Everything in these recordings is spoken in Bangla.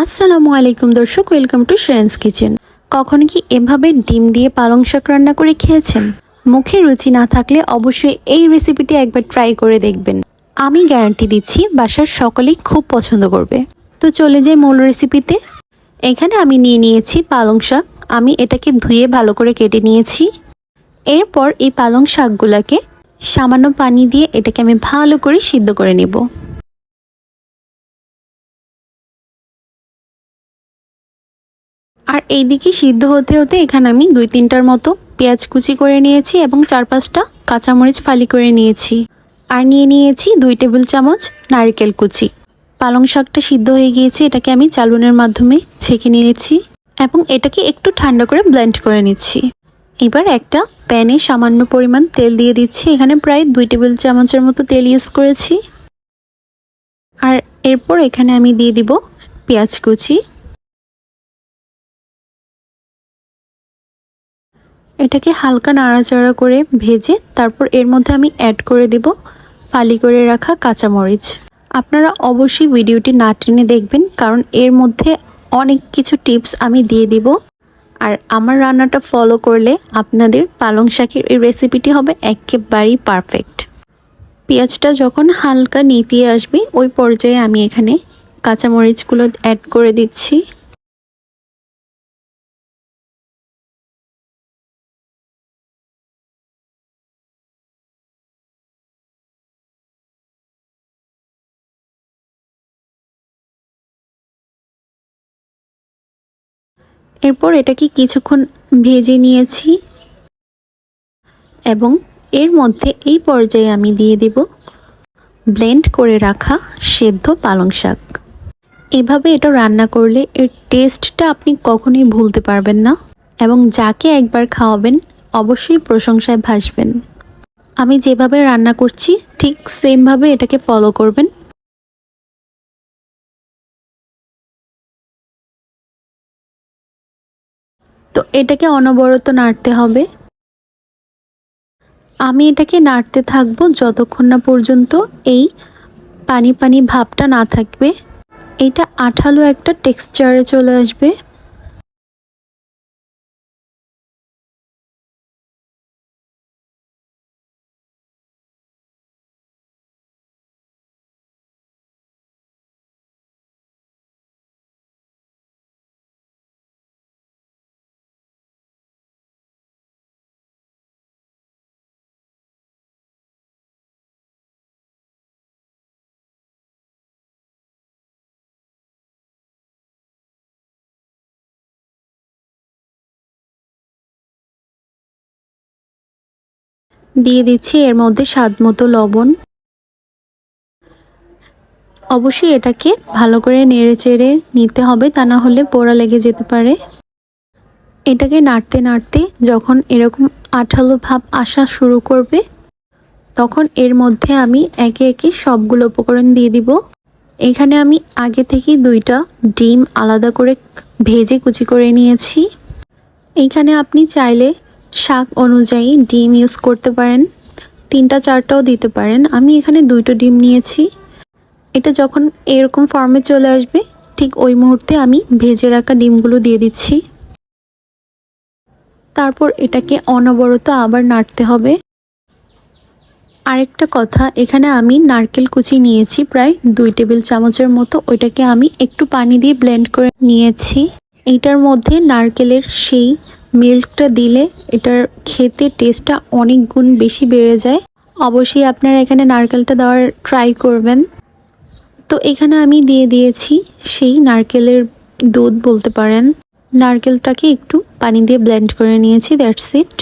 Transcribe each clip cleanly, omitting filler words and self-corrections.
আসসালামু আলাইকুম দর্শক, ওয়েলকাম টু শ্রেয়ান্স কিচেন। কখনো কি এভাবে ডিম দিয়ে পালং শাক রান্না করে খেয়েছেন? মুখে রুচি না থাকলে অবশ্যই এই রেসিপিটি একবার ট্রাই করে দেখবেন। আমি গ্যারান্টি দিচ্ছি বাসার সকলেই খুব পছন্দ করবে। তো চলে যাই মূল রেসিপিতে। এখানে আমি নিয়ে নিয়েছি পালং শাক। আমি এটাকে ধুয়ে ভালো করে কেটে নিয়েছি। এরপর এই পালং শাকগুলোকে সামান্য পানি দিয়ে এটাকে আমি ভালো করে সিদ্ধ করে নেব। আর এইদিকে সিদ্ধ হতে হতে এখানে আমি 2-3টার মতো পেঁয়াজ কুচি করে নিয়েছি এবং 4-5টা কাঁচামরিচ ফালি করে নিয়েছি। আর নিয়ে নিয়েছি 2 টেবিল চামচ নারকেল কুচি। পালং শাকটা সিদ্ধ হয়ে গিয়েছে, এটাকে আমি চালুনের মাধ্যমে ছেঁকে নিয়েছি এবং এটাকে একটু ঠান্ডা করে ব্লেন্ড করে নিচ্ছি। এবার একটা প্যানে সামান্য পরিমাণ তেল দিয়ে দিচ্ছি। এখানে প্রায় 2 টেবিল চামচের মতো তেল ইউজ করেছি। আর এরপর এখানে আমি দিয়ে দিব পেঁয়াজ কুচি। এটাকে হালকা নাড়াচাড়া করে ভেজে তারপর এর মধ্যে আমি অ্যাড করে দেব ফালি করে রাখা কাঁচামরিচ। আপনারা অবশ্যই ভিডিওটি না টেনে দেখবেন, কারণ এর মধ্যে অনেক কিছু টিপস আমি দিয়ে দিব। আর আমার রান্নাটা ফলো করলে আপনাদের পালং শাকের এই রেসিপিটি হবে একেবারেই পারফেক্ট। পেঁয়াজটা যখন হালকা নেতিয়ে আসবে ওই পর্যায়ে আমি এখানে কাঁচামরিচগুলো অ্যাড করে দিচ্ছি। এরপর এটাকে কিছুক্ষণ ভেজে নিয়েছি এবং এর মধ্যে এই পর্যায়ে আমি দিয়ে দেব ব্লেন্ড করে রাখা সেদ্ধ পালং শাক। এভাবে এটা রান্না করলে এর টেস্টটা আপনি কখনোই ভুলতে পারবেন না এবং যাকে একবার খাওয়াবেন অবশ্যই প্রশংসায় ভাসবেন। আমি যেভাবে রান্না করছি ঠিক সেমভাবে এটাকে ফলো করবেন। তো এটাকে অনবরত নাড়তে হবে। আমি এটাকে নাড়তে থাকবো যতক্ষণ না পর্যন্ত এই পানি পানি ভাবটা না থাকবে, এটা আঠালো একটা টেক্সচারে চলে আসবে। দিয়ে দিচ্ছি এর মধ্যে স্বাদ মতো লবণ। অবশ্যই এটাকে ভালো করে নেড়ে চেড়ে নিতে হবে, তা না হলে পোড়া লেগে যেতে পারে। এটাকে নাড়তে নাড়তে যখন এরকম আঠালো ভাব আসা শুরু করবে তখন এর মধ্যে আমি একে একে সবগুলো উপকরণ দিয়ে দিব। এখানে আমি আগে থেকেই 2টা ডিম আলাদা করে ভেজে কুচি করে নিয়েছি। এইখানে আপনি চাইলে শাক অনুযায়ী ডিম ইউজ করতে পারেন, 3টা-4টাও দিতে পারেন। আমি এখানে 2টো ডিম নিয়েছি। এটা যখন এরকম ফর্মে চলে আসবে ঠিক ওই মুহূর্তে আমি ভেজে রাখা ডিমগুলো দিয়ে দিচ্ছি। তারপর এটাকে অনবরত আবার নাড়তে হবে। আরেকটা কথা, এখানে আমি নারকেল কুচি নিয়েছি প্রায় 2 টেবিল চামচের মতো, ওইটাকে আমি একটু পানি দিয়ে ব্লেন্ড করে নিয়েছি। এইটার মধ্যে নারকেলের সেই মিল্কটা দিলে এটার খেতে টেস্টটা অনেক গুণ বেশি বেড়ে যায়। অবশ্যই আপনারা এখানে নারকেলটা দেওয়ার ট্রাই করবেন। তো এখানে আমি দিয়ে দিয়েছি সেই নারকেলের দুধ বলতে পারেন। নারকেলটাকে একটু পানি দিয়ে ব্লেন্ড করে নিয়েছি, দ্যাটস ইট।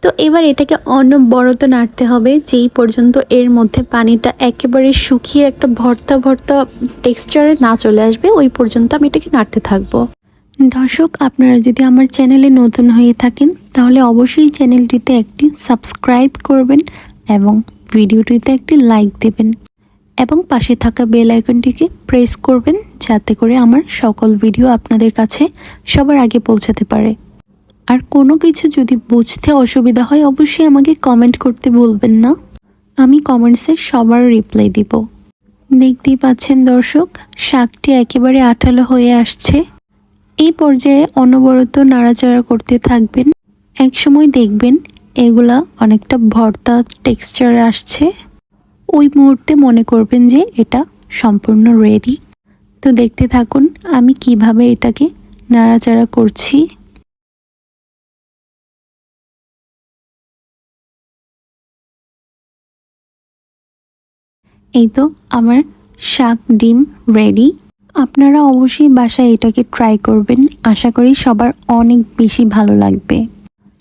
তো এবার এটাকে অনবরত নাড়তে হবে যেই পর্যন্ত এর মধ্যে পানিটা একেবারে শুকিয়ে একটা ভর্তা ভর্তা টেক্সচারে না চলে আসবে, ওই পর্যন্ত আমি এটাকে নাড়তে থাকবো। দর্শক, আপনারা যদি আমার চ্যানেলে নতুন হয়ে থাকেন তাহলে অবশ্যই চ্যানেলটিতে একটি সাবস্ক্রাইব করবেন এবং ভিডিওটিতে একটি লাইক দেবেন এবং পাশে থাকা বেল আইকনটিকে প্রেস করবেন যাতে করে আমার সকল ভিডিও আপনাদের কাছে সবার আগে পৌঁছাতে পারে। আর কোনো কিছু যদি বুঝতে অসুবিধা হয় অবশ্যই আমাকে কমেন্ট করতে ভুলবেন না, আমি কমেন্টসে সবার রিপ্লাই দিব। দেখতেই পাচ্ছেন দর্শক, শাকটি একেবারে আঠালো হয়ে আসছে। এই পর্যায়ে অনবরত নাড়াচাড়া করতে থাকবেন। এক সময় দেখবেন এগুলা অনেকটা ভর্তা টেক্সচারে আসছে। ওই মুহূর্তে মনে করবেন যে এটা সম্পূর্ণ রেডি। তো দেখতে থাকুন আমি কিভাবে এটাকে নাড়াচাড়া করছি। এই তো আমার শাক ডিম রেডি। আপনারা অবশ্যই বাসায় এটাকে ট্রাই করবেন। আশা করি সবার অনেক বেশি ভালো লাগবে।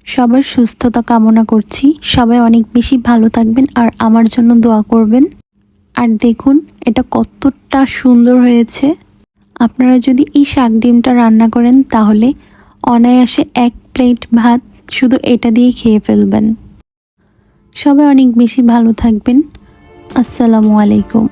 সবার সুস্থতা কামনা করছি। সবাই অনেক বেশি ভালো থাকবেন আর আমার জন্য দোয়া করবেন। আর দেখুন এটা কতটা সুন্দর হয়েছে। আপনারা যদি এই শাক ডিমটা রান্না করেন তাহলে অনায়াসে 1 প্লেট ভাত শুধু এটা দিয়ে খেয়ে ফেলবেন। সবাই অনেক বেশি ভালো থাকবেন। আসসালামু আলাইকুম।